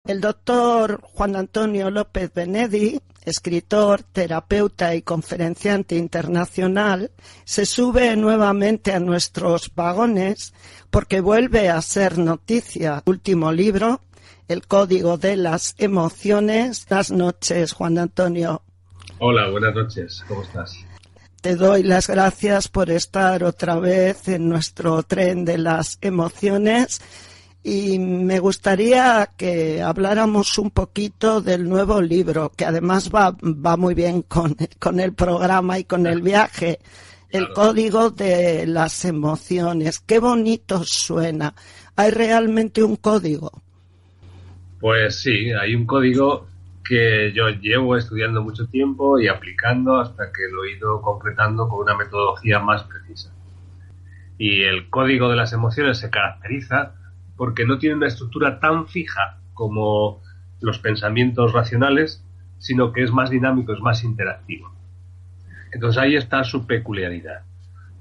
El doctor Juan Antonio López Benedi, escritor, terapeuta y conferenciante internacional, se sube nuevamente a nuestros vagones porque vuelve a ser noticia. Último libro, El Código de las Emociones. Buenas noches, Juan Antonio. Hola, buenas noches. ¿Cómo estás? Te doy las gracias por estar otra vez en nuestro tren de las emociones. Y me gustaría que habláramos un poquito del nuevo libro, que además va muy bien con el programa y con el viaje. El Código de las Emociones. Qué bonito suena. ¿Hay realmente un código? Pues sí, hay un código que yo llevo estudiando mucho tiempo y aplicando hasta que lo he ido concretando con una metodología más precisa. Y el Código de las Emociones se caracteriza porque no tiene una estructura tan fija como los pensamientos racionales, sino que es más dinámico, es más interactivo. Entonces ahí está su peculiaridad.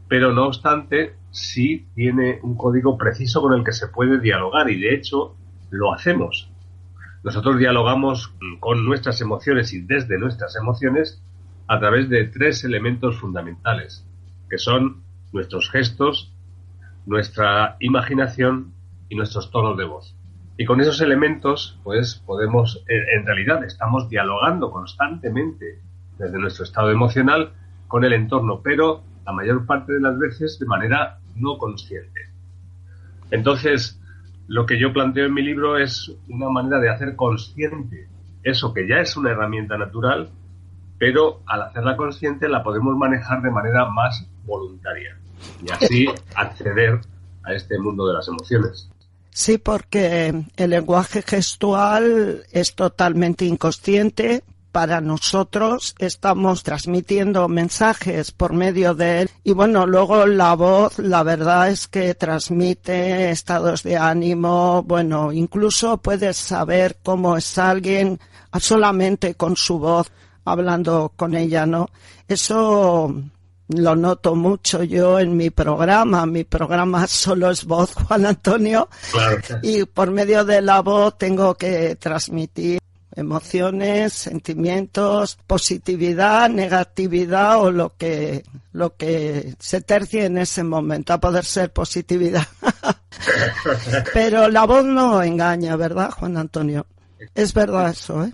Pero no obstante, sí tiene un código preciso con el que se puede dialogar y de hecho lo hacemos. Nosotros dialogamos con nuestras emociones y desde nuestras emociones a través de 3 elementos fundamentales, que son nuestros gestos, nuestra imaginación y nuestros tonos de voz. Y con esos elementos, pues podemos, en realidad estamos dialogando constantemente desde nuestro estado emocional con el entorno, pero la mayor parte de las veces de manera no consciente. Entonces, lo que yo planteo en mi libro es una manera de hacer consciente eso que ya es una herramienta natural, pero al hacerla consciente la podemos manejar de manera más voluntaria y así acceder a este mundo de las emociones. Sí, porque el lenguaje gestual es totalmente inconsciente. Para nosotros estamos transmitiendo mensajes por medio de él. Y bueno, luego la voz, la verdad es que transmite estados de ánimo. Bueno, incluso puedes saber cómo es alguien solamente con su voz, hablando con ella, ¿no? Eso lo noto mucho yo en mi programa. Mi programa solo es voz, Juan Antonio. Claro. Y por medio de la voz tengo que transmitir emociones, sentimientos, positividad, negatividad o lo que se tercie en ese momento, a poder ser positividad. Pero la voz no engaña, ¿verdad, Juan Antonio? Es verdad eso, ¿eh?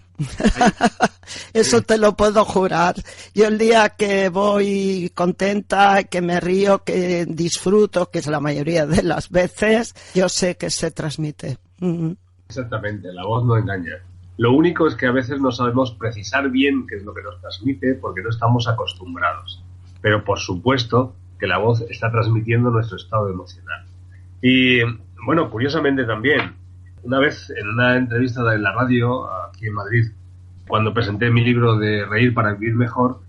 Eso te lo puedo jurar. Yo el día que voy contenta, que me río, que disfruto, que es la mayoría de las veces, yo sé que se transmite. Exactamente, la voz no engaña. Lo único es que a veces no sabemos precisar bien qué es lo que nos transmite porque no estamos acostumbrados. Pero por supuesto que la voz está transmitiendo nuestro estado emocional. Y bueno, curiosamente también, una vez en una entrevista en la radio aquí en Madrid, cuando presenté mi libro de Reír para vivir mejor,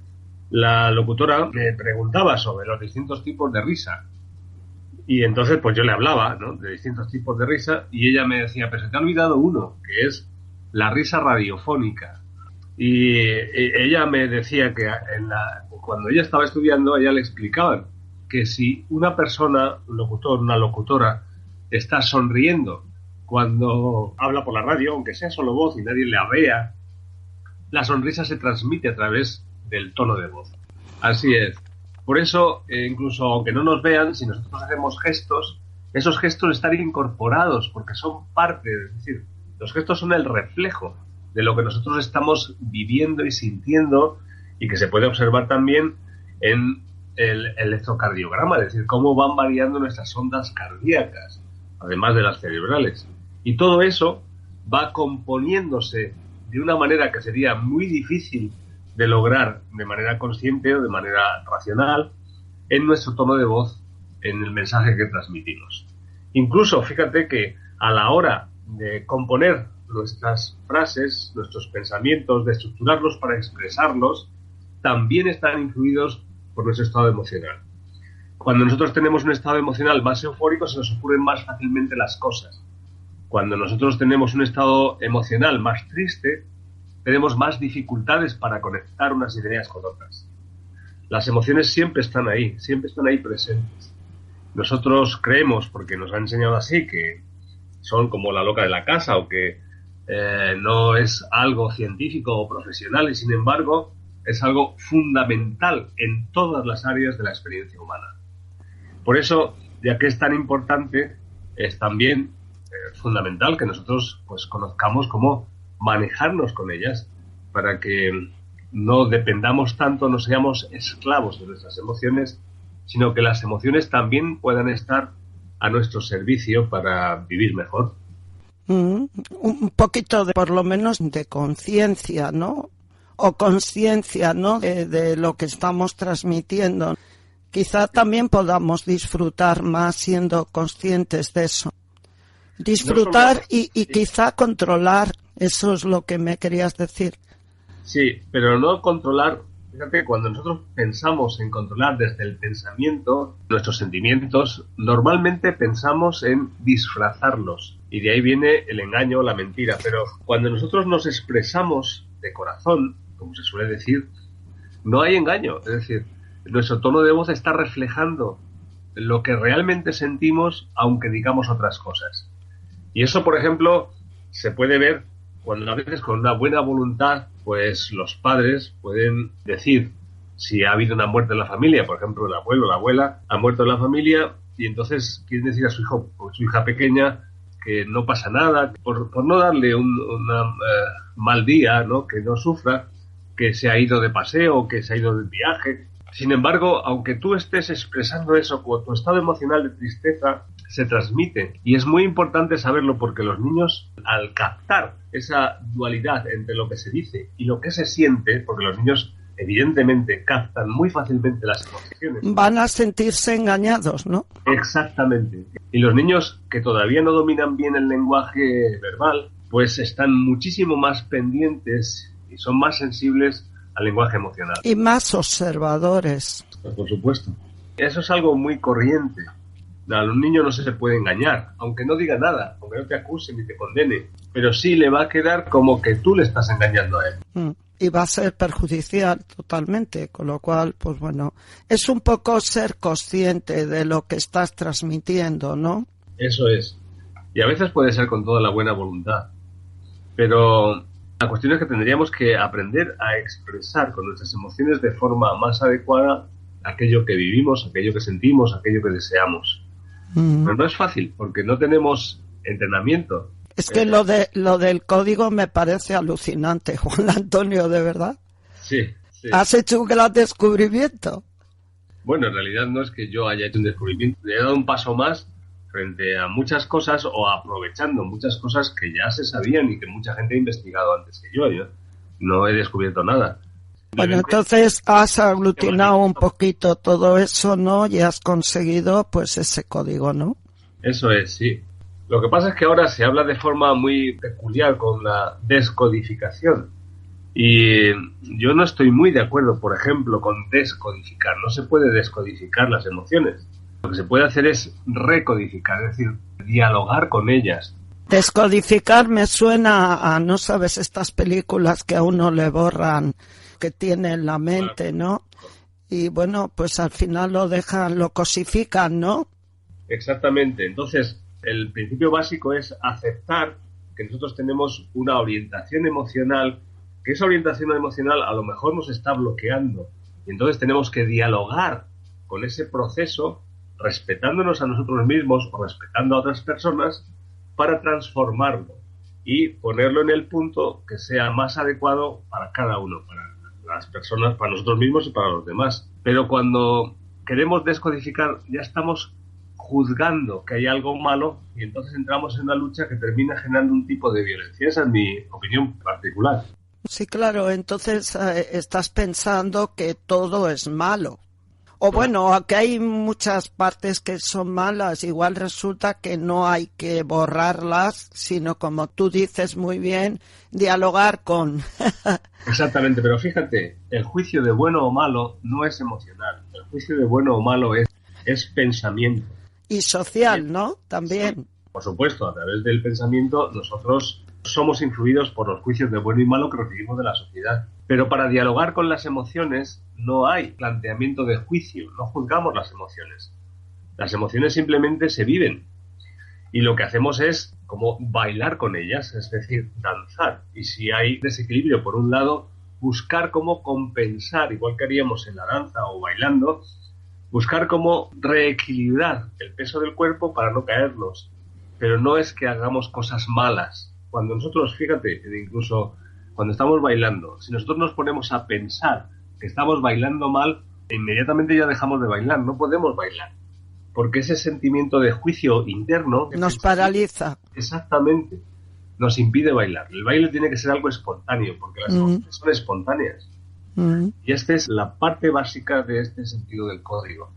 la locutora me preguntaba sobre los distintos tipos de risa. Y entonces pues yo le hablaba, ¿no?, de distintos tipos de risa y ella me decía, pero se te ha olvidado uno, que es la risa radiofónica. Y ella me decía que cuando ella estaba estudiando, a ella le explicaban que si una persona, un locutor, una locutora, está sonriendo cuando habla por la radio, aunque sea solo voz y nadie la vea, la sonrisa se transmite a través del tono de voz. Así es. Por eso, incluso aunque no nos vean, si nosotros hacemos gestos, esos gestos están incorporados porque son parte, es decir, los gestos son el reflejo de lo que nosotros estamos viviendo y sintiendo y que se puede observar también en el electrocardiograma, es decir, cómo van variando nuestras ondas cardíacas, además de las cerebrales. Y todo eso va componiéndose de una manera que sería muy difícil de lograr de manera consciente o de manera racional en nuestro tono de voz, en el mensaje que transmitimos. Incluso, fíjate que a la hora de componer nuestras frases, nuestros pensamientos, de estructurarlos para expresarlos, también están influidos por nuestro estado emocional. Cuando nosotros tenemos un estado emocional más eufórico, se nos ocurren más fácilmente las cosas. Cuando nosotros tenemos un estado emocional más triste, tenemos más dificultades para conectar unas ideas con otras. Las emociones siempre están ahí presentes. Nosotros creemos, porque nos han enseñado así, que son como la loca de la casa o que no es algo científico o profesional y sin embargo es algo fundamental en todas las áreas de la experiencia humana. Por eso, ya que es tan importante, es también fundamental que nosotros pues conozcamos cómo manejarnos con ellas para que no dependamos tanto, no seamos esclavos de nuestras emociones, sino que las emociones también puedan estar a nuestro servicio para vivir mejor. Un poquito por lo menos de conciencia, ¿no? O conciencia, ¿no? De lo que estamos transmitiendo. Quizá también podamos disfrutar más siendo conscientes de eso. Disfrutar no y quizá controlar, eso es lo que me querías decir. Sí, pero no controlar. Fíjate, cuando nosotros pensamos en controlar desde el pensamiento nuestros sentimientos, normalmente pensamos en disfrazarlos. Y de ahí viene el engaño, la mentira. Pero cuando nosotros nos expresamos de corazón, como se suele decir, no hay engaño. Es decir, nuestro tono de voz está reflejando lo que realmente sentimos, aunque digamos otras cosas. Y eso, por ejemplo, se puede ver cuando a veces con una buena voluntad, pues los padres pueden decir si ha habido una muerte en la familia, por ejemplo, el abuelo o la abuela ha muerto en la familia y entonces quieren decir a su hijo o su hija pequeña que no pasa nada, por no darle un mal día, ¿no? Que no sufra, que se ha ido de paseo o que se ha ido de viaje. Sin embargo, aunque tú estés expresando eso, tu estado emocional de tristeza se transmite. Y es muy importante saberlo porque los niños, al captar esa dualidad entre lo que se dice y lo que se siente, porque los niños evidentemente captan muy fácilmente las emociones. Van a sentirse engañados, ¿no? Exactamente. Y los niños que todavía no dominan bien el lenguaje verbal, pues están muchísimo más pendientes y son más sensibles al lenguaje emocional. Y más observadores. Pues por supuesto. Eso es algo muy corriente. A un niño no se le puede engañar, aunque no diga nada, aunque no te acuse ni te condene, pero sí le va a quedar como que tú le estás engañando a él. Y va a ser perjudicial totalmente, con lo cual, pues bueno, es un poco ser consciente de lo que estás transmitiendo, ¿no? Eso es. Y a veces puede ser con toda la buena voluntad, pero la cuestión es que tendríamos que aprender a expresar con nuestras emociones de forma más adecuada aquello que vivimos, aquello que sentimos, aquello que deseamos. Pero no es fácil, porque no tenemos entrenamiento. Es que lo del código me parece alucinante, Juan Antonio, de verdad. Sí. ¿Has hecho un gran descubrimiento? Bueno, en realidad no es que yo haya hecho un descubrimiento, he dado un paso más frente a muchas cosas o aprovechando muchas cosas que ya se sabían y que mucha gente ha investigado antes que yo. Yo no he descubierto nada. Bueno, entonces has aglutinado un poquito todo eso, ¿no? Y has conseguido, pues, ese código, ¿no? Eso es, sí. Lo que pasa es que ahora se habla de forma muy peculiar con la descodificación. Y yo no estoy muy de acuerdo, por ejemplo, con descodificar. No se puede descodificar las emociones. Lo que se puede hacer es recodificar, es decir, dialogar con ellas. Descodificar me suena a, no sabes, estas películas que a uno le borran, que tiene en la mente, ¿no? Y bueno, pues al final lo cosifican, ¿no? Exactamente. Entonces, el principio básico es aceptar que nosotros tenemos una orientación emocional, que esa orientación emocional a lo mejor nos está bloqueando. Y entonces tenemos que dialogar con ese proceso, respetándonos a nosotros mismos o respetando a otras personas, para transformarlo y ponerlo en el punto que sea más adecuado para cada uno, para las personas, para nosotros mismos y para los demás. Pero cuando queremos descodificar, ya estamos juzgando que hay algo malo y entonces entramos en una lucha que termina generando un tipo de violencia. Esa es mi opinión particular. Sí, claro, entonces estás pensando que todo es malo. O bueno, aunque hay muchas partes que son malas, igual resulta que no hay que borrarlas, sino como tú dices muy bien, dialogar con. Exactamente, pero fíjate, el juicio de bueno o malo no es emocional. El juicio de bueno o malo es pensamiento. Y social, ¿no? También. Por supuesto, a través del pensamiento nosotros somos influidos por los juicios de bueno y malo que recibimos de la sociedad. Pero para dialogar con las emociones no hay planteamiento de juicio, no juzgamos las emociones. Las emociones simplemente se viven. Y lo que hacemos es como bailar con ellas, es decir, danzar. Y si hay desequilibrio por un lado, buscar cómo compensar, igual que haríamos en la danza o bailando, buscar cómo reequilibrar el peso del cuerpo para no caernos. Pero no es que hagamos cosas malas. Cuando nosotros, fíjate, incluso cuando estamos bailando, si nosotros nos ponemos a pensar que estamos bailando mal, inmediatamente ya dejamos de bailar, no podemos bailar. Porque ese sentimiento de juicio interno nos paraliza. Exactamente, nos impide bailar. El baile tiene que ser algo espontáneo, porque las emociones son espontáneas. Y esta es la parte básica de este sentido del código.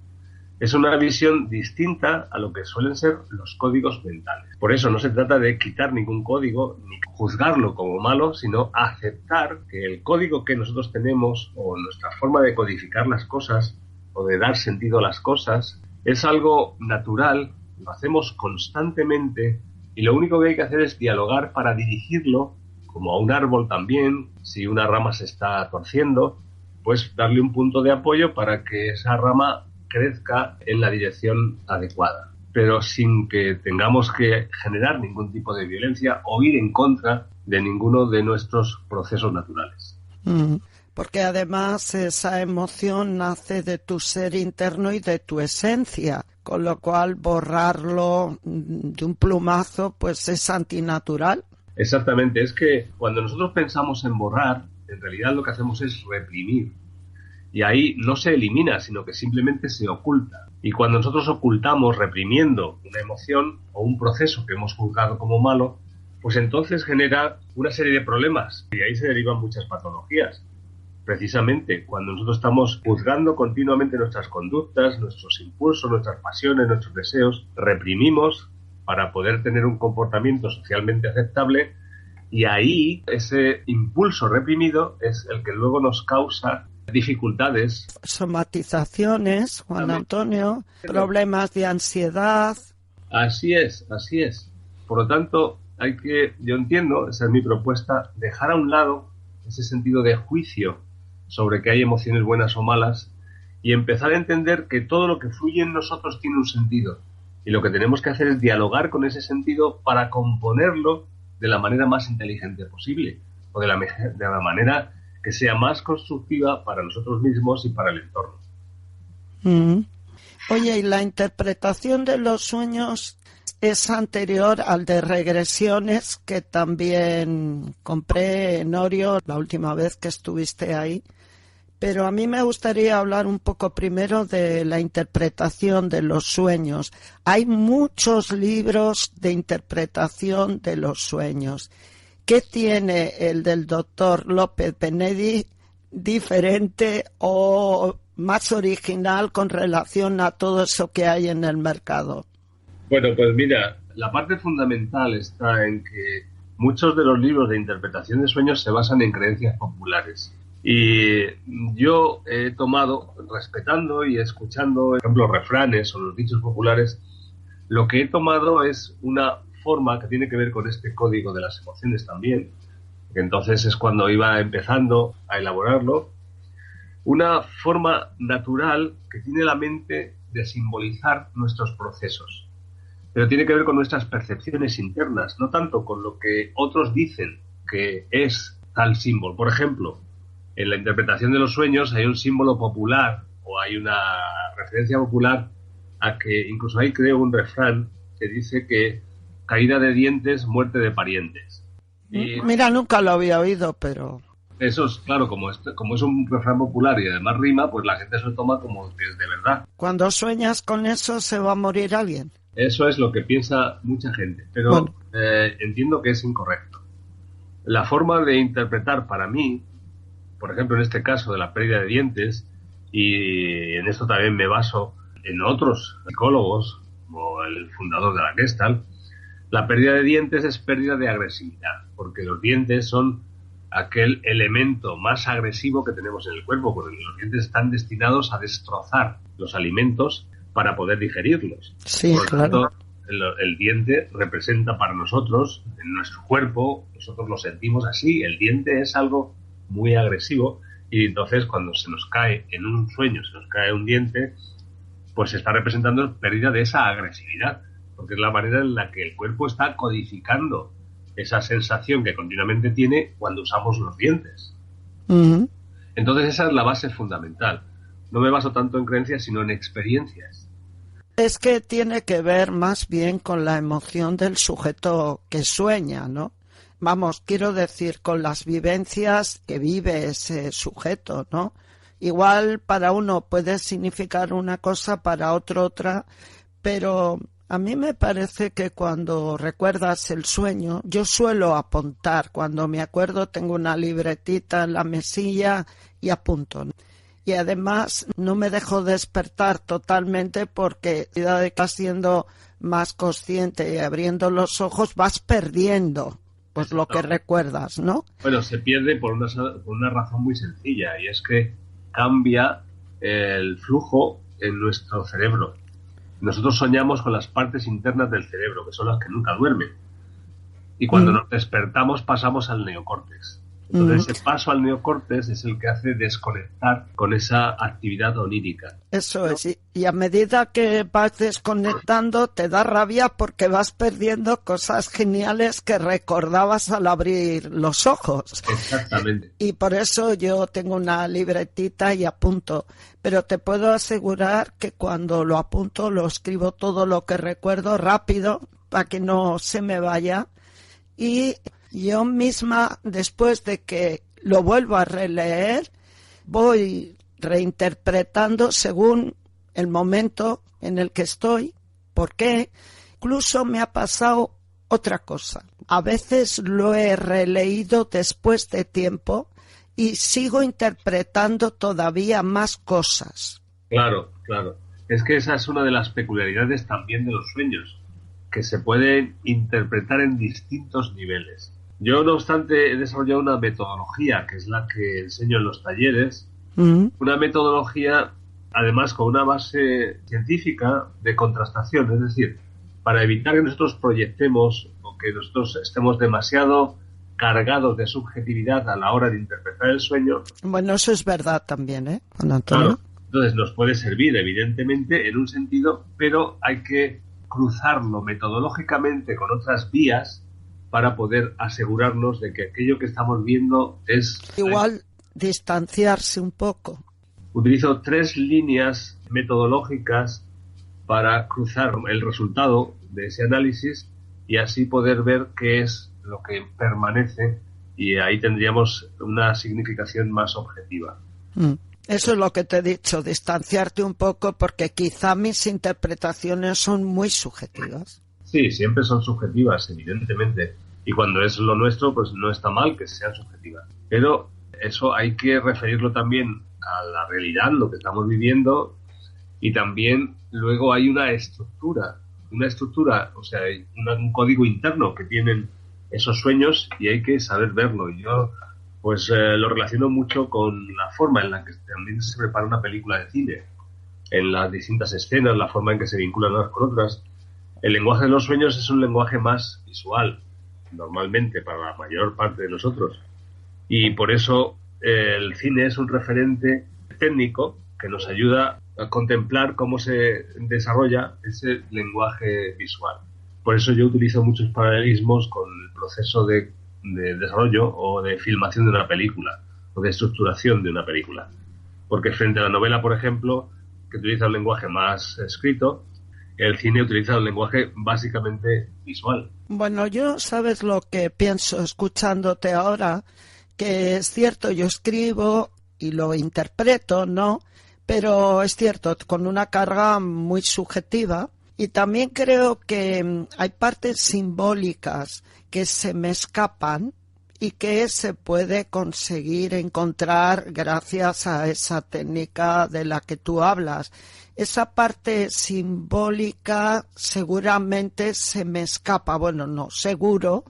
Es una visión distinta a lo que suelen ser los códigos mentales. Por eso no se trata de quitar ningún código ni juzgarlo como malo, sino aceptar que el código que nosotros tenemos o nuestra forma de codificar las cosas o de dar sentido a las cosas es algo natural, lo hacemos constantemente y lo único que hay que hacer es dialogar para dirigirlo, como a un árbol también, si una rama se está torciendo, pues darle un punto de apoyo para que esa rama crezca en la dirección adecuada, pero sin que tengamos que generar ningún tipo de violencia o ir en contra de ninguno de nuestros procesos naturales. Porque además esa emoción nace de tu ser interno y de tu esencia, con lo cual borrarlo de un plumazo pues es antinatural. Exactamente, es que cuando nosotros pensamos en borrar, en realidad lo que hacemos es reprimir. Y ahí no se elimina, sino que simplemente se oculta. Y cuando nosotros ocultamos reprimiendo una emoción o un proceso que hemos juzgado como malo, pues entonces genera una serie de problemas y ahí se derivan muchas patologías. Precisamente cuando nosotros estamos juzgando continuamente nuestras conductas, nuestros impulsos, nuestras pasiones, nuestros deseos, reprimimos para poder tener un comportamiento socialmente aceptable y ahí ese impulso reprimido es el que luego nos causa dificultades. Somatizaciones, Juan Antonio, problemas de ansiedad. Así es. Por lo tanto, yo entiendo, esa es mi propuesta, dejar a un lado ese sentido de juicio sobre que hay emociones buenas o malas y empezar a entender que todo lo que fluye en nosotros tiene un sentido. Y lo que tenemos que hacer es dialogar con ese sentido para componerlo de la manera más inteligente posible o de la manera que sea más constructiva para nosotros mismos y para el entorno. Oye, ¿y la interpretación de los sueños es anterior al de regresiones que también compré en Orio la última vez que estuviste ahí? Pero a mí me gustaría hablar un poco primero de la interpretación de los sueños. Hay muchos libros de interpretación de los sueños. ¿Qué tiene el del doctor López Benedi diferente o más original con relación a todo eso que hay en el mercado? Bueno, pues mira, la parte fundamental está en que muchos de los libros de interpretación de sueños se basan en creencias populares. Y yo he tomado, respetando y escuchando, por ejemplo, refranes o los dichos populares, lo que he tomado es una forma que tiene que ver con este código de las emociones también, que entonces es cuando iba empezando a elaborarlo, una forma natural que tiene la mente de simbolizar nuestros procesos, pero tiene que ver con nuestras percepciones internas, no tanto con lo que otros dicen que es tal símbolo. Por ejemplo, en la interpretación de los sueños hay un símbolo popular o hay una referencia popular a que incluso hay, creo, un refrán que dice que caída de dientes, muerte de parientes. Y mira, nunca lo había oído, pero... Eso es, claro, como es un refrán popular y además rima, pues la gente se lo toma como que es de verdad. Cuando sueñas con eso, ¿se va a morir alguien? Eso es lo que piensa mucha gente, pero entiendo que es incorrecto. La forma de interpretar para mí, por ejemplo, en este caso de la pérdida de dientes, y en esto también me baso en otros psicólogos, como el fundador de la Gestalt, la pérdida de dientes es pérdida de agresividad, porque los dientes son aquel elemento más agresivo que tenemos en el cuerpo, porque los dientes están destinados a destrozar los alimentos para poder digerirlos. Sí, por lo claro. tanto, el diente representa para nosotros, en nuestro cuerpo, nosotros lo sentimos así, el diente es algo muy agresivo y entonces cuando se nos cae en un sueño, se nos cae un diente, pues se está representando pérdida de esa agresividad. porque es la manera en la que el cuerpo está codificando esa sensación que continuamente tiene cuando usamos los dientes. Uh-huh. Entonces esa es la base fundamental. No me baso tanto en creencias, sino en experiencias. Es que tiene que ver más bien con la emoción del sujeto que sueña, ¿no? Vamos, quiero decir, con las vivencias que vive ese sujeto, ¿no? Igual para uno puede significar una cosa, para otro otra, pero a mí me parece que cuando recuerdas el sueño, yo suelo apuntar. Cuando me acuerdo tengo una libretita en la mesilla y apunto. Y además no me dejo despertar totalmente porque a medida de que vas siendo más consciente y abriendo los ojos vas perdiendo pues lo que recuerdas, ¿no? Bueno, se pierde por una razón muy sencilla, y es que cambia el flujo en nuestro cerebro. Nosotros soñamos con las partes internas del cerebro, que son las que nunca duermen. Y cuando nos despertamos pasamos al neocórtex. Entonces ese paso al neocórtex es el que hace desconectar con esa actividad onírica. Eso es, y a medida que vas desconectando te da rabia porque vas perdiendo cosas geniales que recordabas al abrir los ojos. Exactamente. Y por eso yo tengo una libretita y apunto, pero te puedo asegurar que cuando lo apunto lo escribo todo lo que recuerdo rápido para que no se me vaya. Y yo misma, después de que lo vuelvo a releer, voy reinterpretando según el momento en el que estoy. ¿Por qué? Incluso me ha pasado otra cosa. A veces lo he releído después de tiempo y sigo interpretando todavía más cosas. Claro, claro. Es que esa es una de las peculiaridades también de los sueños, que se pueden interpretar en distintos niveles. Yo, no obstante, he desarrollado una metodología, que es la que enseño en los talleres, una metodología, además, con una base científica de contrastación, es decir, para evitar que nosotros proyectemos o que nosotros estemos demasiado cargados de subjetividad a la hora de interpretar el sueño. Bueno, eso es verdad también, ¿eh, Juan Antonio? Claro, entonces nos puede servir, evidentemente, en un sentido, pero hay que cruzarlo metodológicamente con otras vías para poder asegurarnos de que aquello que estamos viendo es... Igual distanciarse un poco. Utilizo 3 líneas metodológicas para cruzar el resultado de ese análisis y así poder ver qué es lo que permanece, y ahí tendríamos una significación más objetiva. Eso es lo que te he dicho, distanciarte un poco, porque quizá mis interpretaciones son muy subjetivas. Sí, siempre son subjetivas, evidentemente. Y cuando es lo nuestro, pues no está mal que sean subjetivas. Pero eso hay que referirlo también a la realidad, lo que estamos viviendo, y también luego hay una estructura, o sea, hay un código interno que tienen esos sueños y hay que saber verlo. Yo pues lo relaciono mucho con la forma en la que también se prepara una película de cine, en las distintas escenas, la forma en que se vinculan unas con otras. El lenguaje de los sueños es un lenguaje más visual, normalmente, para la mayor parte de nosotros. Y por eso el cine es un referente técnico que nos ayuda a contemplar cómo se desarrolla ese lenguaje visual. Por eso yo utilizo muchos paralelismos con el proceso de desarrollo o de filmación de una película o de estructuración de una película. Porque frente a la novela, por ejemplo, que utiliza un lenguaje más escrito, el cine utiliza un lenguaje básicamente visual. Bueno, yo sabes lo que pienso escuchándote ahora, que es cierto, yo escribo y lo interpreto, ¿no? Pero es cierto, con una carga muy subjetiva. Y también creo que hay partes simbólicas que se me escapan y que se puede conseguir encontrar gracias a esa técnica de la que tú hablas. Esa parte simbólica seguramente se me escapa, bueno, no, seguro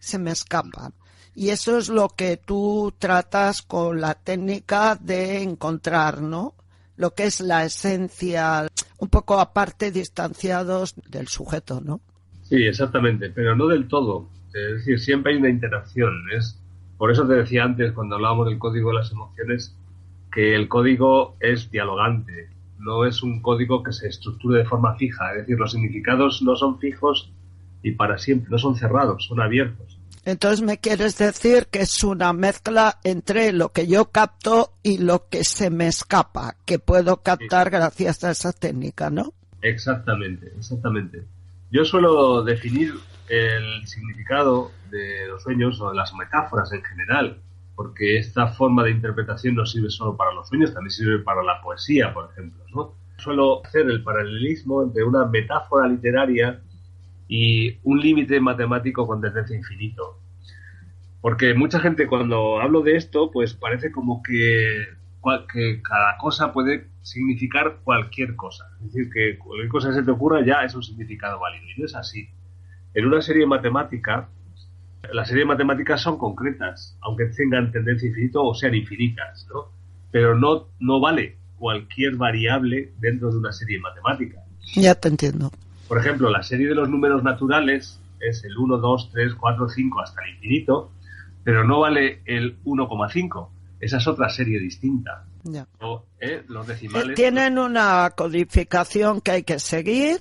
se me escapa. Y eso es lo que tú tratas con la técnica de encontrar, ¿no? Lo que es la esencia, un poco aparte, distanciados del sujeto, ¿no? Sí, exactamente, pero no del todo. Es decir, siempre hay una interacción. Por eso te decía antes, cuando hablábamos del código de las emociones, que el código es dialogante. no es un código que se estructure de forma fija. Es decir, los significados no son fijos y para siempre, no son cerrados, son abiertos. Entonces me quieres decir que es una mezcla entre lo que yo capto y lo que se me escapa, que puedo captar gracias a esa técnica, ¿no? Exactamente, exactamente. Yo suelo definir el significado de los sueños o de las metáforas en general, porque esta forma de interpretación no sirve solo para los sueños, también sirve para la poesía, por ejemplo, ¿no? Suelo hacer el paralelismo entre una metáfora literaria y un límite matemático con tendencia a infinito. Porque mucha gente, cuando hablo de esto, pues parece como que cada cosa puede significar cualquier cosa. Es decir, que cualquier cosa que se te ocurra ya es un significado válido. Y no es así. En una serie matemática, las series matemáticas son concretas, aunque tengan tendencia a infinito o sean infinitas, ¿no? Pero no vale cualquier variable dentro de una serie matemática. Ya te entiendo. Por ejemplo, la serie de los números naturales es el 1, 2, 3, 4, 5 hasta el infinito, pero no vale el 1,5. Esa es otra serie distinta. Ya. O, los decimales... Tienen una codificación que hay que seguir.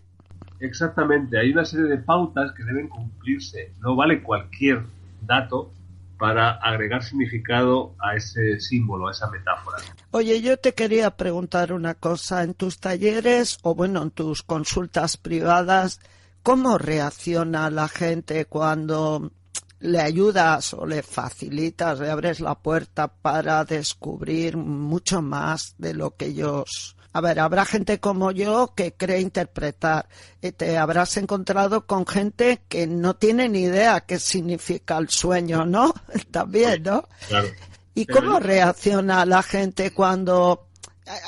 Exactamente. Hay una serie de pautas que deben cumplirse. No vale cualquier dato para agregar significado a ese símbolo, a esa metáfora. Oye, yo te quería preguntar una cosa. En tus talleres o bueno, en tus consultas privadas, ¿cómo reacciona la gente cuando le ayudas o le facilitas, le abres la puerta para descubrir mucho más de lo que ellos... A ver, habrá gente como yo que cree interpretar. Te habrás encontrado con gente que no tiene ni idea qué significa el sueño, ¿no? También, ¿no? Claro. ¿Y cómo reacciona la gente cuando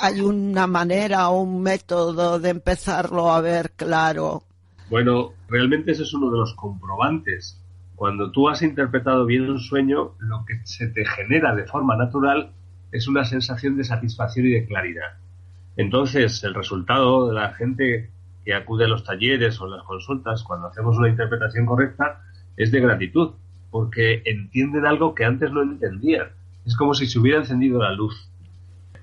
hay una manera o un método de empezarlo a ver claro? Bueno, realmente ese es uno de los comprobantes. Cuando tú has interpretado bien un sueño, lo que se te genera de forma natural es una sensación de satisfacción y de claridad. Entonces, el resultado de la gente que acude a los talleres o las consultas cuando hacemos una interpretación correcta es de gratitud, porque entienden algo que antes no entendían. Es como si se hubiera encendido la luz.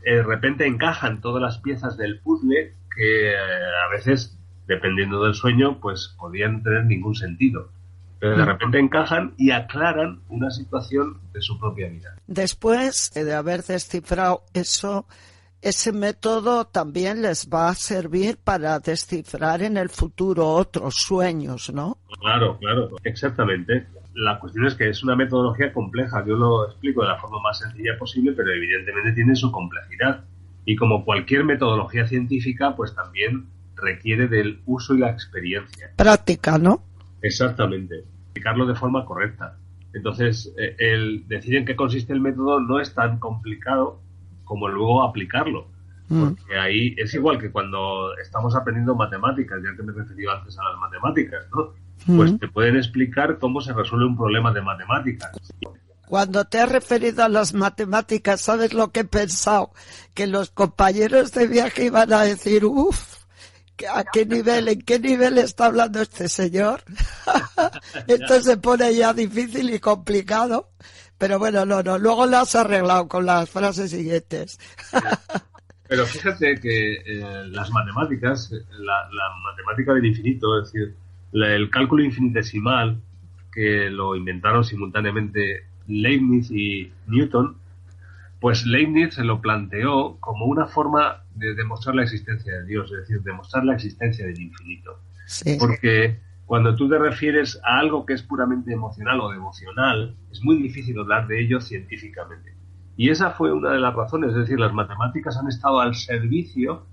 De repente encajan todas las piezas del puzzle que a veces, dependiendo del sueño, pues podían tener ningún sentido. Pero de repente encajan y aclaran una situación de su propia vida. Después de haber descifrado eso, ese método también les va a servir para descifrar en el futuro otros sueños, ¿no? Claro, exactamente. La cuestión es que es una metodología compleja. Yo lo explico de la forma más sencilla posible, pero evidentemente tiene su complejidad. Y como cualquier metodología científica, pues también requiere del uso y la experiencia. Práctica, ¿no? Exactamente. Explicarlo de forma correcta. Entonces, el decir en qué consiste el método no es tan complicado como luego aplicarlo. Porque ahí es igual que cuando estamos aprendiendo matemáticas, ya que me he referido antes a las matemáticas, ¿no? Pues te pueden explicar cómo se resuelve un problema de matemáticas. Cuando te has referido a las matemáticas, ¿sabes lo que he pensado? Que los compañeros de viaje iban a decir, uff, ¿a qué nivel, en qué nivel está hablando este señor? Esto se pone ya difícil y complicado. Pero bueno, no, luego lo has arreglado con las frases siguientes. Pero fíjate que las matemáticas, la matemática del infinito, es decir, el cálculo infinitesimal, que lo inventaron simultáneamente Leibniz y Newton, pues Leibniz se lo planteó como una forma de demostrar la existencia de Dios, es decir, demostrar la existencia del infinito. Sí. Porque cuando tú te refieres a algo que es puramente emocional o devocional, es muy difícil hablar de ello científicamente. Y esa fue una de las razones, es decir, las matemáticas han estado al servicio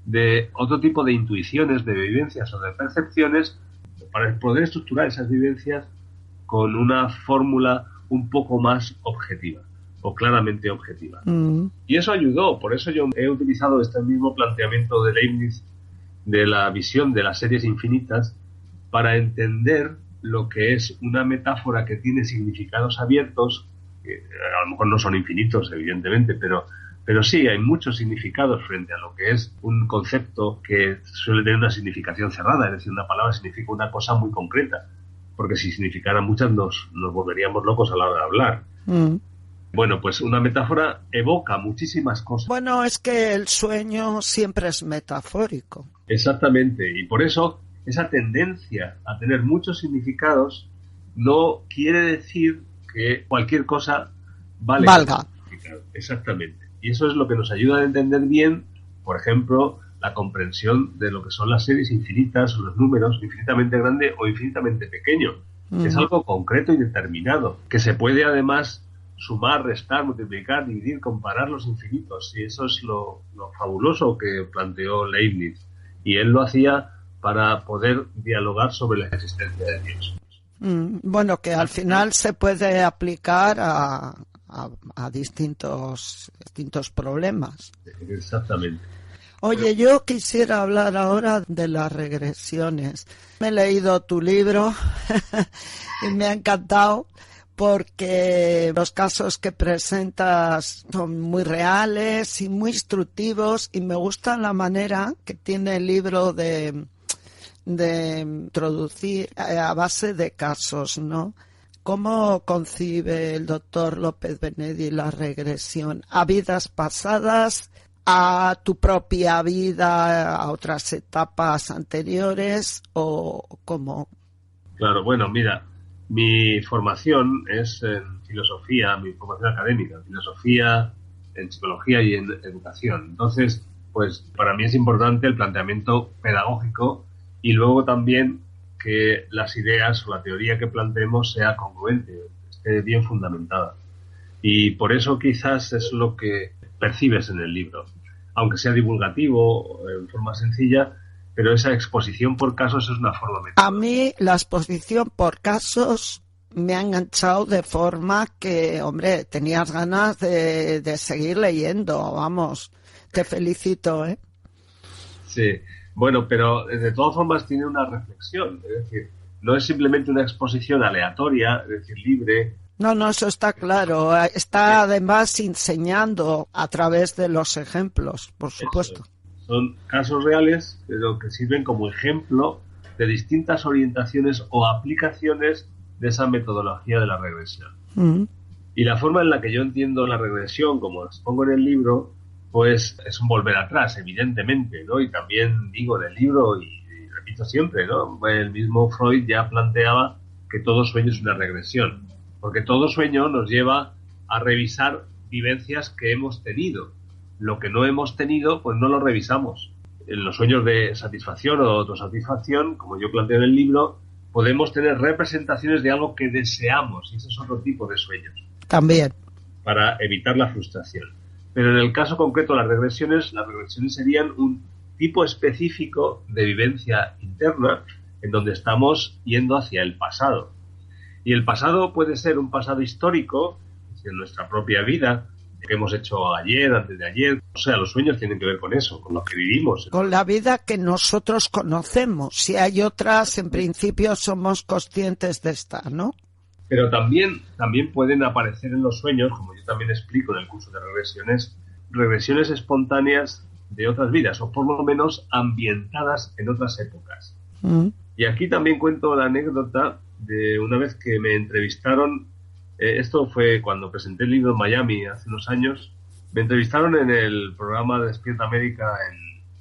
de otro tipo de intuiciones, de vivencias o de percepciones para poder estructurar esas vivencias con una fórmula un poco más objetiva o claramente objetiva. Y eso ayudó, por eso yo he utilizado este mismo planteamiento de Leibniz de la visión de las series infinitas para entender lo que es una metáfora que tiene significados abiertos, que a lo mejor no son infinitos, evidentemente, pero sí hay muchos significados frente a lo que es un concepto que suele tener una significación cerrada, es decir, una palabra significa una cosa muy concreta, porque si significara muchas nos volveríamos locos a la hora de hablar. Bueno, pues una metáfora evoca muchísimas cosas. Bueno, es que el sueño siempre es metafórico. Exactamente, y por eso esa tendencia a tener muchos significados no quiere decir que cualquier cosa valga. Exactamente. Y eso es lo que nos ayuda a entender bien, por ejemplo, la comprensión de lo que son las series infinitas o los números infinitamente grande o infinitamente pequeño. Es algo concreto y determinado, que se puede además sumar, restar, multiplicar, dividir, comparar los infinitos. Y eso es lo fabuloso que planteó Leibniz. Y él lo hacía para poder dialogar sobre la existencia de Dios. Bueno, que al final se puede aplicar a distintos problemas. Exactamente. Oye, yo quisiera hablar ahora de las regresiones. Me he leído tu libro y me ha encantado porque los casos que presentas son muy reales y muy instructivos, y me gusta la manera que tiene el libro de introducir a base de casos, ¿no? ¿Cómo concibe el doctor López Benedi la regresión a vidas pasadas, a tu propia vida, a otras etapas anteriores, o cómo? Claro, bueno, mira, mi formación es en filosofía, mi formación académica, en filosofía, en psicología y en educación. Entonces, pues para mí es importante el planteamiento pedagógico y luego también que las ideas o la teoría que planteemos sea congruente, esté bien fundamentada. Y por eso quizás es lo que percibes en el libro. Aunque sea divulgativo, en forma sencilla, pero esa exposición por casos es una forma A mí la exposición por casos me ha enganchado de forma que, hombre, tenías ganas de seguir leyendo, vamos, te felicito, ¿eh? Sí, bueno, pero de todas formas tiene una reflexión, es decir, no es simplemente una exposición aleatoria, es decir, libre. No, eso está claro, está además enseñando a través de los ejemplos, por supuesto. Son casos reales, pero que sirven como ejemplo de distintas orientaciones o aplicaciones de esa metodología de la regresión. Y la forma en la que yo entiendo la regresión, como expongo en el libro, pues es un volver atrás, evidentemente, ¿no? Y también digo en el libro, y repito siempre, ¿no? El mismo Freud ya planteaba que todo sueño es una regresión, porque todo sueño nos lleva a revisar vivencias que hemos tenido. Lo que no hemos tenido, pues no lo revisamos. En los sueños de satisfacción o de autosatisfacción, como yo planteo en el libro, podemos tener representaciones de algo que deseamos, y ese es otro tipo de sueños. También. Para evitar la frustración. Pero en el caso concreto las regresiones serían un tipo específico de vivencia interna en donde estamos yendo hacia el pasado. Y el pasado puede ser un pasado histórico, en nuestra propia vida, que hemos hecho ayer, antes de ayer. O sea, los sueños tienen que ver con eso, con lo que vivimos. Con la vida que nosotros conocemos. Si hay otras, en principio somos conscientes de esta, ¿no? Pero también pueden aparecer en los sueños, como yo también explico en el curso de regresiones espontáneas de otras vidas, o por lo menos ambientadas en otras épocas. Y aquí también cuento la anécdota de una vez que me entrevistaron. Esto fue cuando presenté el libro en Miami hace unos años. Me entrevistaron en el programa Despierta América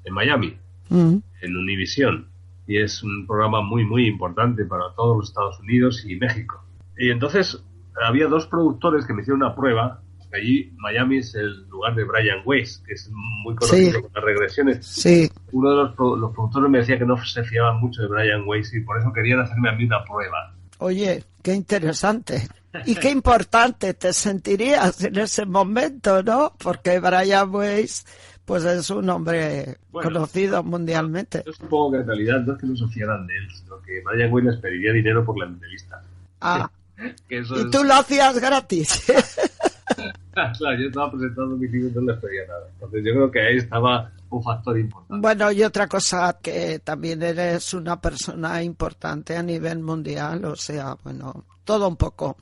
en Miami, en Univisión. Y es un programa muy, muy importante para todos los Estados Unidos y México. Y entonces había dos productores que me hicieron una prueba. Allí Miami es el lugar de Brian Weiss, que es muy conocido por las regresiones. Sí. Uno de los productores me decía que no se fiaban mucho de Brian Weiss y por eso querían hacerme a mí una prueba. Oye, qué interesante. Y qué importante te sentirías en ese momento, ¿no? Porque Brian Weiss, pues es un hombre conocido mundialmente. Yo supongo que en realidad no es que no se fiaran de él, sino que Brian Weiss les pediría dinero por la entrevista. Que eso y tú lo hacías gratis. Claro, yo estaba presentando mi libro y no les pedía nada. Entonces yo creo que ahí estaba un factor importante. Bueno, y otra cosa, que también eres una persona importante a nivel mundial, o sea, bueno, todo un poco.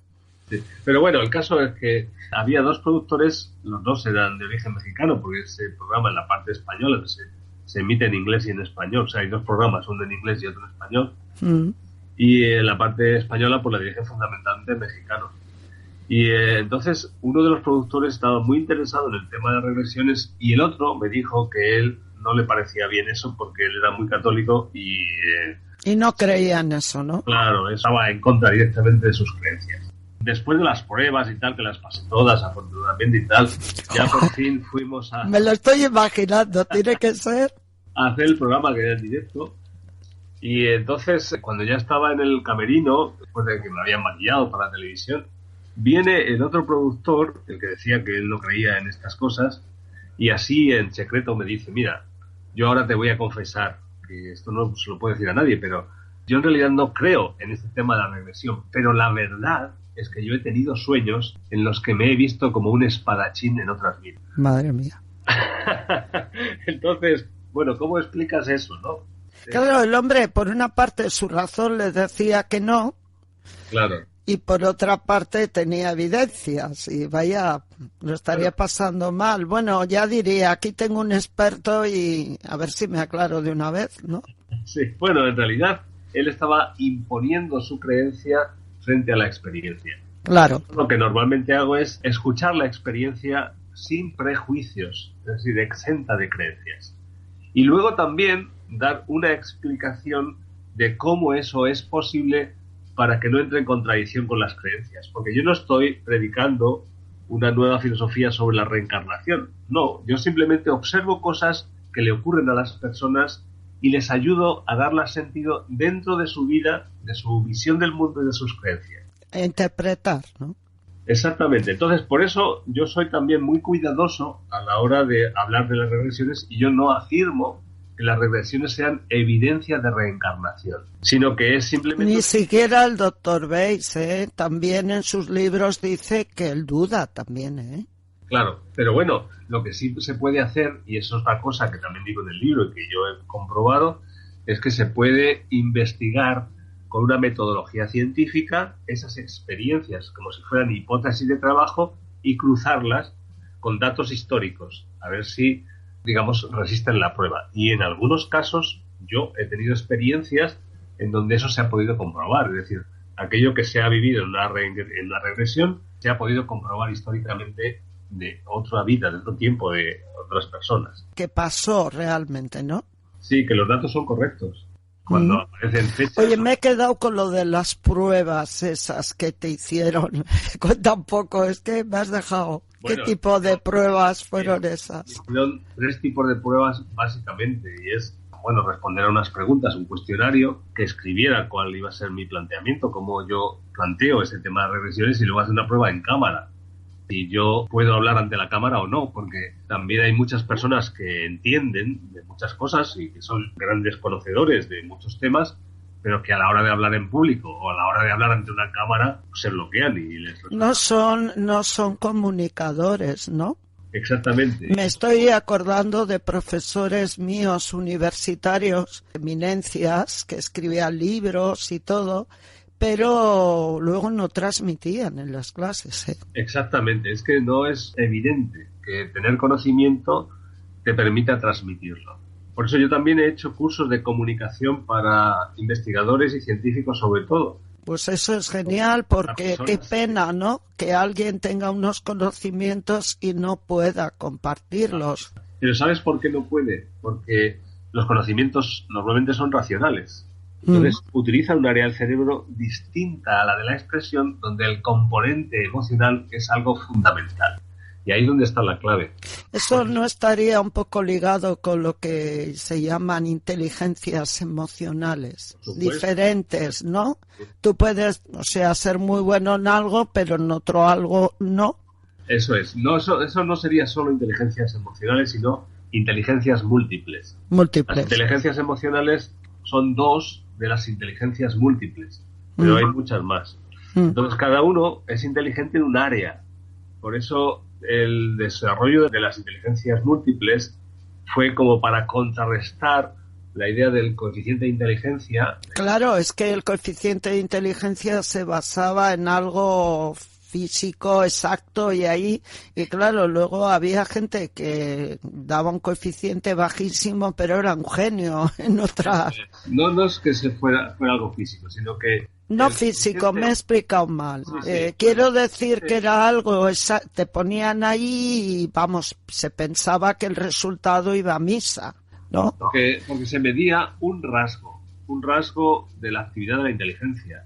Sí. Pero bueno, el caso es que había dos productores, los dos eran de origen mexicano, porque ese programa en la parte española se emite en inglés y en español. O sea, hay dos programas, uno en inglés y otro en español. Y en la parte española pues la dirigen fundamentalmente mexicanos. Y entonces uno de los productores estaba muy interesado en el tema de regresiones y el otro me dijo que él no le parecía bien eso porque él era muy católico y no creía en eso, ¿no? Claro, estaba en contra directamente de sus creencias. Después de las pruebas y tal, que las pasé todas afortunadamente y tal, ya por fin fuimos a... Me lo estoy imaginando, tiene que ser... a hacer el programa que era en directo. Y entonces, cuando ya estaba en el camerino, después de que me habían maquillado para la televisión, viene el otro productor, el que decía que él no creía en estas cosas, y así en secreto me dice, mira, yo ahora te voy a confesar, que esto no se lo puedo decir a nadie, pero yo en realidad no creo en este tema de la regresión, pero la verdad es que yo he tenido sueños en los que me he visto como un espadachín en otras vidas. Madre mía. Entonces, bueno, ¿cómo explicas eso, no? Claro, el hombre, por una parte, su razón le decía que no. Claro. Y por otra parte tenía evidencias y vaya, lo estaría pasando mal. Bueno, ya diría, aquí tengo un experto y a ver si me aclaro de una vez, ¿no? Sí, bueno, en realidad él estaba imponiendo su creencia frente a la experiencia. Claro. Lo que normalmente hago es escuchar la experiencia sin prejuicios, es decir, exenta de creencias. Y luego también dar una explicación de cómo eso es posible para que no entre en contradicción con las creencias. Porque yo no estoy predicando una nueva filosofía sobre la reencarnación. No, yo simplemente observo cosas que le ocurren a las personas y les ayudo a darlas sentido dentro de su vida, de su visión del mundo y de sus creencias. E interpretar, ¿no? Exactamente. Entonces, por eso yo soy también muy cuidadoso a la hora de hablar de las regresiones y yo no afirmo que las regresiones sean evidencia de reencarnación, sino que es simplemente... Ni siquiera el doctor Bates, también en sus libros dice que él duda también, ¿eh? Claro, pero bueno, lo que sí se puede hacer, y eso es otra cosa que también digo en el libro y que yo he comprobado, es que se puede investigar con una metodología científica esas experiencias como si fueran hipótesis de trabajo y cruzarlas con datos históricos, a ver si, digamos, resisten la prueba. Y en algunos casos yo he tenido experiencias en donde eso se ha podido comprobar, es decir, aquello que se ha vivido en una regresión se ha podido comprobar históricamente de otra vida, de otro tiempo, de otras personas. Que pasó realmente, ¿no? Sí, que los datos son correctos. Cuando aparecen fechas... Oye, me he quedado con lo de las pruebas esas que te hicieron. Cuenta un poco, es que me has dejado. Bueno, ¿qué tipo de pruebas fueron esas? Fueron 3 tipos de pruebas, básicamente, y es, bueno, responder a unas preguntas, un cuestionario que escribiera cuál iba a ser mi planteamiento, cómo yo planteo ese tema de regresiones, y luego hacer una prueba en cámara. Si yo puedo hablar ante la cámara o no, porque también hay muchas personas que entienden de muchas cosas y que son grandes conocedores de muchos temas, pero que a la hora de hablar en público o a la hora de hablar ante una cámara pues se bloquean y les... No son comunicadores, ¿no? Exactamente. Me estoy acordando de profesores míos universitarios, eminencias, que escribían libros y todo, pero luego no transmitían en las clases, ¿eh? Exactamente, es que no es evidente que tener conocimiento te permita transmitirlo. Por eso yo también he hecho cursos de comunicación para investigadores y científicos sobre todo. Pues eso es genial, porque qué pena, ¿no? Que alguien tenga unos conocimientos y no pueda compartirlos. Pero ¿sabes por qué no puede? Porque los conocimientos normalmente son racionales. Entonces utilizan un área del cerebro distinta a la de la expresión, donde el componente emocional es algo fundamental. Y ahí es donde está la clave. Eso no estaría un poco ligado con lo que se llaman inteligencias emocionales, diferentes, ¿no? Tú puedes, o sea, ser muy bueno en algo, pero en otro algo no. Eso es. No, eso no sería solo inteligencias emocionales, sino inteligencias múltiples. Múltiples. Las inteligencias emocionales son 2 de las inteligencias múltiples, pero hay muchas más. Entonces cada uno es inteligente en un área. Por eso el desarrollo de las inteligencias múltiples fue como para contrarrestar la idea del coeficiente de inteligencia. Claro, es que el coeficiente de inteligencia se basaba en algo físico exacto y claro, luego había gente que daba un coeficiente bajísimo, pero era un genio en otras. No es que se fuera algo físico, sino que No físico, me he explicado mal. Quiero decir que era algo, te ponían ahí y vamos, se pensaba que el resultado iba a misa, ¿no? Porque se medía un rasgo de la actividad de la inteligencia.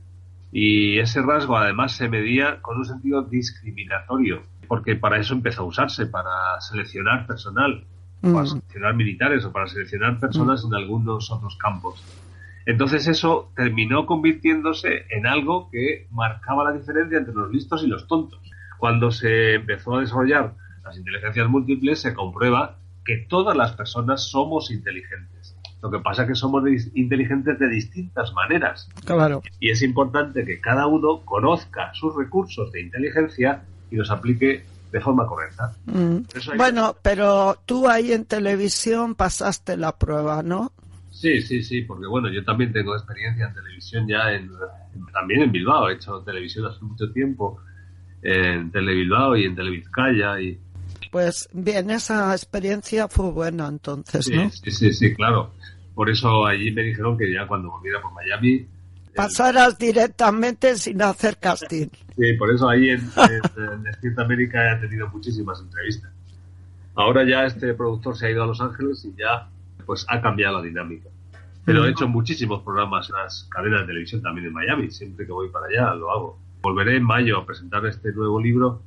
Y ese rasgo además se medía con un sentido discriminatorio, porque para eso empezó a usarse, para seleccionar personal, para seleccionar militares o para seleccionar personas en algunos otros campos. Entonces eso terminó convirtiéndose en algo que marcaba la diferencia entre los listos y los tontos. Cuando se empezó a desarrollar las inteligencias múltiples, se comprueba que todas las personas somos inteligentes. Lo que pasa es que somos inteligentes de distintas maneras. Claro. Y es importante que cada uno conozca sus recursos de inteligencia y los aplique de forma correcta. Bueno, pero tú ahí en televisión pasaste la prueba, ¿no? Sí, porque bueno, yo también tengo experiencia en televisión ya también en Bilbao. He hecho televisión hace mucho tiempo en Telebilbao y en Televizcaya. Pues bien, esa experiencia fue buena entonces, ¿no? Sí, claro. Por eso allí me dijeron que ya cuando volviera por Miami... Pasaras directamente sin hacer casting. Sí, por eso ahí en Despierta América he tenido muchísimas entrevistas. Ahora ya este productor se ha ido a Los Ángeles y ya pues ha cambiado la dinámica. Pero he hecho muchísimos programas en las cadenas de televisión también en Miami. Siempre que voy para allá lo hago. Volveré en mayo a presentar este nuevo libro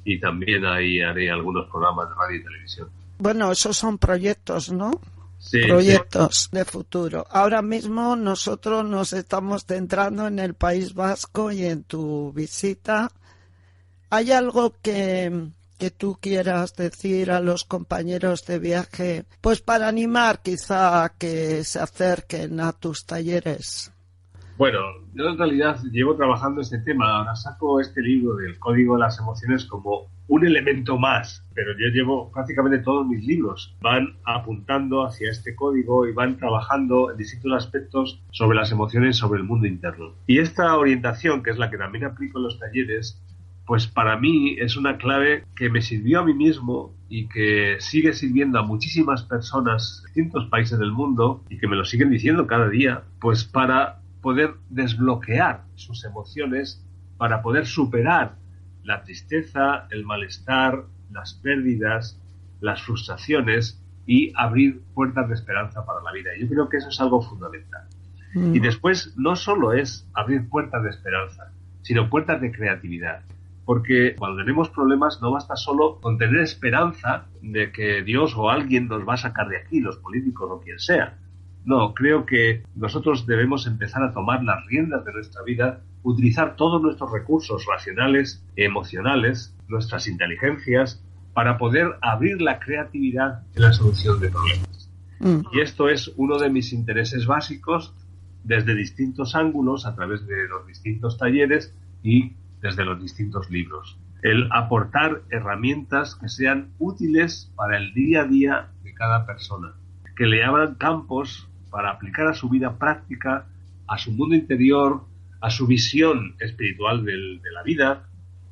y también ahí haré algunos programas de radio y televisión. Bueno, esos son proyectos, ¿no? Sí, proyectos de futuro. Ahora mismo nosotros nos estamos centrando en el País Vasco y en tu visita. ¿Hay algo que tú quieras decir a los compañeros de viaje, pues para animar quizá a que se acerquen a tus talleres? Bueno, yo en realidad llevo trabajando este tema. Ahora saco este libro del Código de las Emociones como un elemento más, pero yo llevo prácticamente todos mis libros. Van apuntando hacia este código y van trabajando en distintos aspectos sobre las emociones, sobre el mundo interno. Y esta orientación, que es la que también aplico en los talleres, pues para mí es una clave que me sirvió a mí mismo y que sigue sirviendo a muchísimas personas de distintos países del mundo y que me lo siguen diciendo cada día, pues para poder desbloquear sus emociones, para poder superar la tristeza, el malestar, las pérdidas, las frustraciones y abrir puertas de esperanza para la vida. Yo creo que eso es algo fundamental. Y después no solo es abrir puertas de esperanza, sino puertas de creatividad. Porque cuando tenemos problemas no basta solo con tener esperanza de que Dios o alguien nos va a sacar de aquí, los políticos o quien sea. No, creo que nosotros debemos empezar a tomar las riendas de nuestra vida, utilizar todos nuestros recursos racionales, emocionales, nuestras inteligencias, para poder abrir la creatividad en la solución de problemas. Y esto es uno de mis intereses básicos desde distintos ángulos, a través de los distintos talleres y desde los distintos libros. El aportar herramientas que sean útiles para el día a día de cada persona, que le abran campos para aplicar a su vida práctica, a su mundo interior, a su visión espiritual de la vida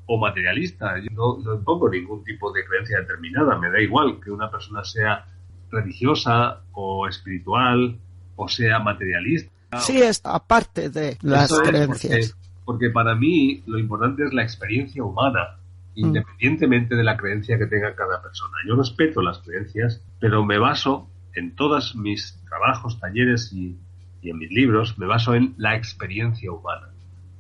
o materialista. Yo no impongo ningún tipo de creencia determinada, me da igual que una persona sea religiosa o espiritual o sea materialista. Sí, es aparte de las creencias. Porque para mí lo importante es la experiencia humana, independientemente de la creencia que tenga cada persona. Yo respeto las creencias, pero me baso en todos mis trabajos, talleres y en mis libros, me baso en la experiencia humana.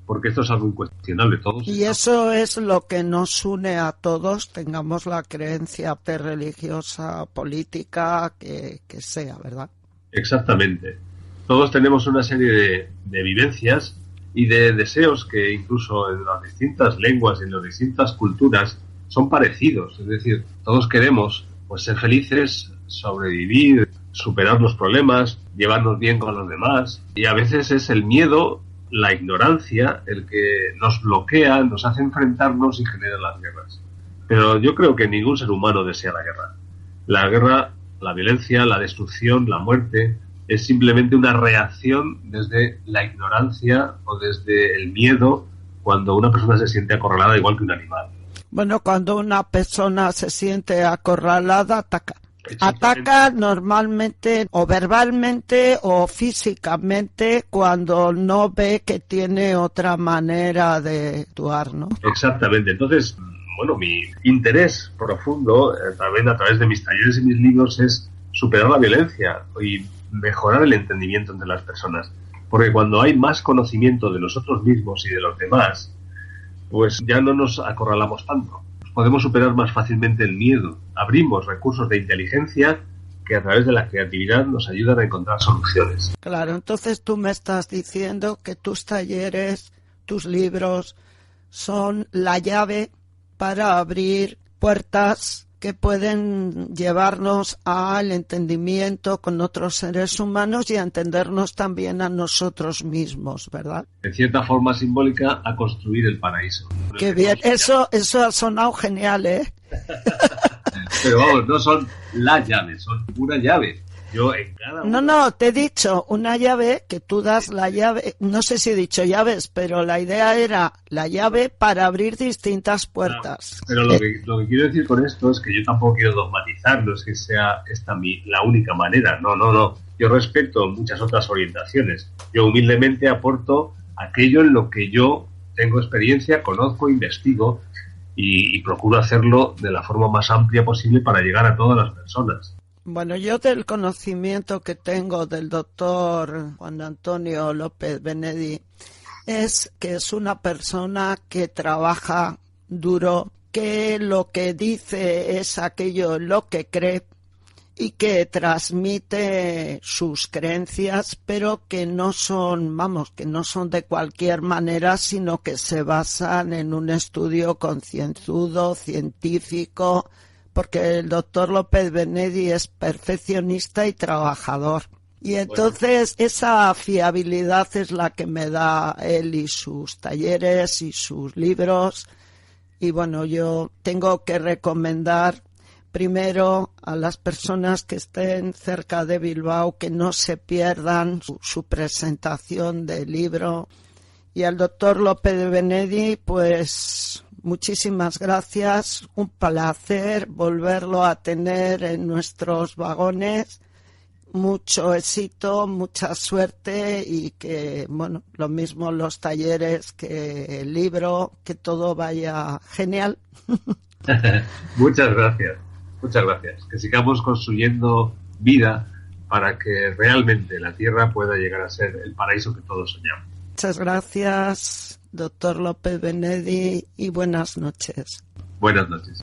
Porque esto es algo incuestionable. Y eso es lo que nos une a todos, tengamos la creencia religiosa, política, que sea, ¿verdad? Exactamente. Todos tenemos una serie de vivencias y de deseos que incluso en las distintas lenguas y en las distintas culturas son parecidos. Es decir, todos queremos pues ser felices, sobrevivir, superar los problemas, llevarnos bien con los demás. Y a veces es el miedo, la ignorancia, el que nos bloquea, nos hace enfrentarnos y genera las guerras. Pero yo creo que ningún ser humano desea la guerra. La guerra, la violencia, la destrucción, la muerte, es simplemente una reacción desde la ignorancia o desde el miedo cuando una persona se siente acorralada igual que un animal. Bueno, cuando una persona se siente acorralada, ataca. Ataca normalmente o verbalmente o físicamente cuando no ve que tiene otra manera de actuar, ¿no? Exactamente. Entonces, bueno, mi interés profundo también a través de mis talleres y mis libros es superar la violencia y mejorar el entendimiento entre las personas. Porque cuando hay más conocimiento de nosotros mismos y de los demás, pues ya no nos acorralamos tanto. Podemos superar más fácilmente el miedo. Abrimos recursos de inteligencia que a través de la creatividad nos ayudan a encontrar soluciones. Claro, entonces tú me estás diciendo que tus talleres, tus libros, son la llave para abrir puertas que pueden llevarnos al entendimiento con otros seres humanos y a entendernos también a nosotros mismos, ¿verdad? En cierta forma simbólica, a construir el paraíso. Qué bien, eso ha sonado genial, ¿eh? Pero vamos, no son la llave, son una llave. Yo en cada No, te he dicho una llave, que tú das la llave, no sé si he dicho llaves, pero la idea era la llave para abrir distintas puertas. Pero lo que quiero decir con esto es que yo tampoco quiero dogmatizar, no es que sea esta la única manera, no. Yo respeto muchas otras orientaciones. Yo humildemente aporto aquello en lo que yo tengo experiencia, conozco, investigo y procuro hacerlo de la forma más amplia posible para llegar a todas las personas. Bueno, yo del conocimiento que tengo del doctor Juan Antonio López Benedi es que es una persona que trabaja duro, que lo que dice es aquello en lo que cree y que transmite sus creencias, pero que no son, que no son de cualquier manera, sino que se basan en un estudio concienzudo, científico, porque el doctor López Benedi es perfeccionista y trabajador. Y entonces esa fiabilidad es la que me da él y sus talleres y sus libros. Y bueno, yo tengo que recomendar primero a las personas que estén cerca de Bilbao que no se pierdan su presentación del libro. Y al doctor López Benedi, pues muchísimas gracias, un placer volverlo a tener en nuestros vagones, mucho éxito, mucha suerte y que, bueno, lo mismo los talleres que el libro, que todo vaya genial. Muchas gracias, que sigamos construyendo vida para que realmente la Tierra pueda llegar a ser el paraíso que todos soñamos. Muchas gracias, doctor López Benedi, y buenas noches. Buenas noches.